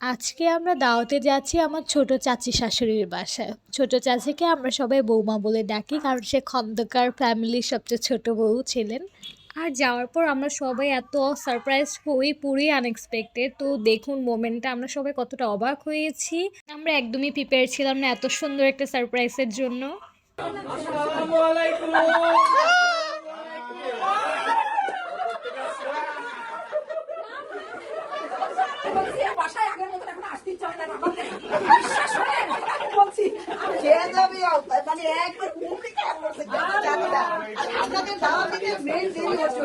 আজকে আমরা দাওয়াতে যাচ্ছি আমার ছোট চাচী শাশুড়ির বাসায়। ছোট চাচীকে আমরা সবাই বৌমা বলে ডাকি, কারণ সে খন্দকার ফ্যামিলির সবচেয়ে ছোট বউ ছিলেন। আর যাওয়ার পর আমরা সবাই এত সারপ্রাইজ হই, পুরোই আনএক্সপেক্টেড। তো দেখুন মোমেন্টটা, আমরা সবাই কতটা অবাক হয়েছি। আমরা একদমই প্রিপেয়ার ছিলাম না এত সুন্দর একটা সারপ্রাইজের জন্য। আসসালামু আলাইকুম। বাসায় আগের মতন এখন আসতেই চায় না, বিশ্বাস করেন আমি বলছি খেয়ে যাবি মানে একবার ঘুম থেকে জানি না আপনাদের দাওয়া থেকে মেন দেরি হচ্ছে।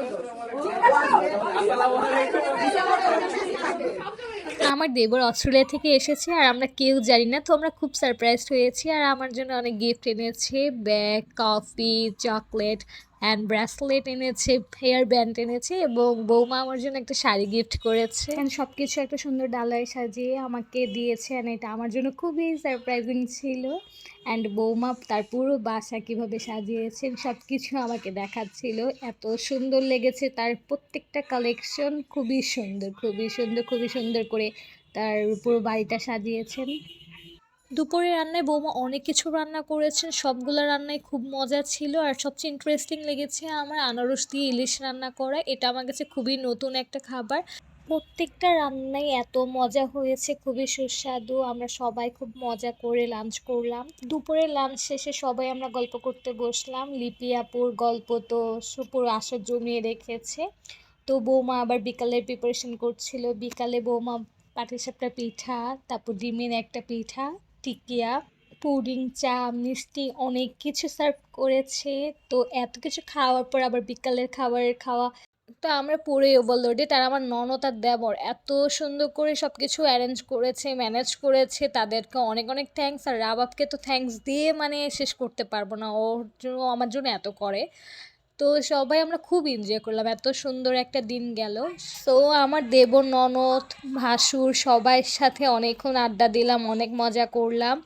আসসালামু আলাইকুম। আমার দেবর অস্ট্রেলিয়া থেকে এসেছে আর আমরা কেউ জানি না, তো আমরা খুব সারপ্রাইজড হয়েছি। আর আমার জন্য অনেক গিফট এনেছে, bag, coffee, chocolate and bracelet এনেছে, হেয়ার ব্যান্ড এনেছে, এবং বৌমা আমার জন্য একটা শাড়ি গিফট করেছে। সব কিছু একটা সুন্দর ডালায় সাজিয়ে আমাকে দিয়েছে, অ্যান্ড এটা আমার জন্য খুবই সারপ্রাইজিং ছিল। অ্যান্ড বৌমা তার পুরো বাসা কীভাবে সাজিয়েছেন সব কিছু আমাকে দেখাচ্ছিল। এত সুন্দর লেগেছে, তার প্রত্যেকটা কালেকশন খুবই সুন্দর, খুবই সুন্দর, খুবই সুন্দর করে তার পুরো বাড়িটা সাজিয়েছেন। দুপুরে রান্নায় বৌমা অনেক কিছু রান্না করেছেন, সবগুলো রান্নাই খুব মজা ছিল। আর সবচেয়ে ইন্টারেস্টিং লেগেছে আমার আনারস দিয়ে ইলিশ রান্না করা, এটা আমার কাছে খুবই নতুন একটা খাবার। প্রত্যেকটা রান্নাই এত মজা হয়েছে, খুবই সুস্বাদু। আমরা সবাই খুব মজা করে লাঞ্চ করলাম। দুপুরে লাঞ্চ শেষে সবাই আমরা গল্প করতে বসলাম। লিপি আপুর গল্প তো পুরো আসর জমিয়ে রেখেছে। তো বৌমা আবার বিকালের প্রিপারেশন করছিল। বিকালে বৌমা পাটিসাপটা পিঠা, তারপর ডিমের একটা পিঠা, টিকিয়া, পুডিং, চা, মিষ্টি অনেক কিছু সার্ভ করেছে। তো এত কিছু খাওয়ার পর আবার বিকালের খাবারের খাওয়া, তো আমরা পুরোই ওভারলোডেড। আর আমার ননদ আর দেবর এত সুন্দর করে সব কিছু অ্যারেঞ্জ করেছে, ম্যানেজ করেছে, তাদেরকে অনেক অনেক থ্যাঙ্কস। আর রাবাবকে তো থ্যাঙ্কস দিয়ে মানে শেষ করতে পারবো না, ওর জন্য আমার জন্য এত করে। তো সবাই আমরা খুব এনজয় করলাম, এত সুন্দর একটা দিন গেল। সো আমার দেবর, ননদ, ভাসুর সবার সাথে অনেকক্ষণ আড্ডা দিলাম, অনেক মজা করলাম।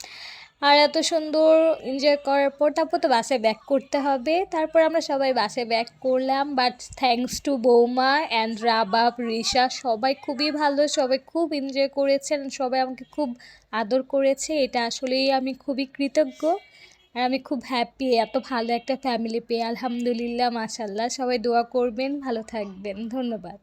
আর এত সুন্দর এনজয় করার পর তারপর তো বাসায় ব্যাক করতে হবে। তারপর আমরা সবাই বাসায় ব্যাক করলাম, বাট থ্যাঙ্কস টু বৌমা অ্যান্ড রাবাব, রিশা, সবাই খুবই ভালো, সবাই খুব এনজয় করেছেন, সবাই আমাকে খুব আদর করেছে। এটা আসলেই আমি খুবই কৃতজ্ঞ। আর আমি খুব হ্যাপি এত ভালো একটা ফ্যামিলি পেয়ে, আলহামদুলিল্লাহ, মাশাল্লাহ। সবাই দোয়া করবেন, ভালো থাকবেন, ধন্যবাদ।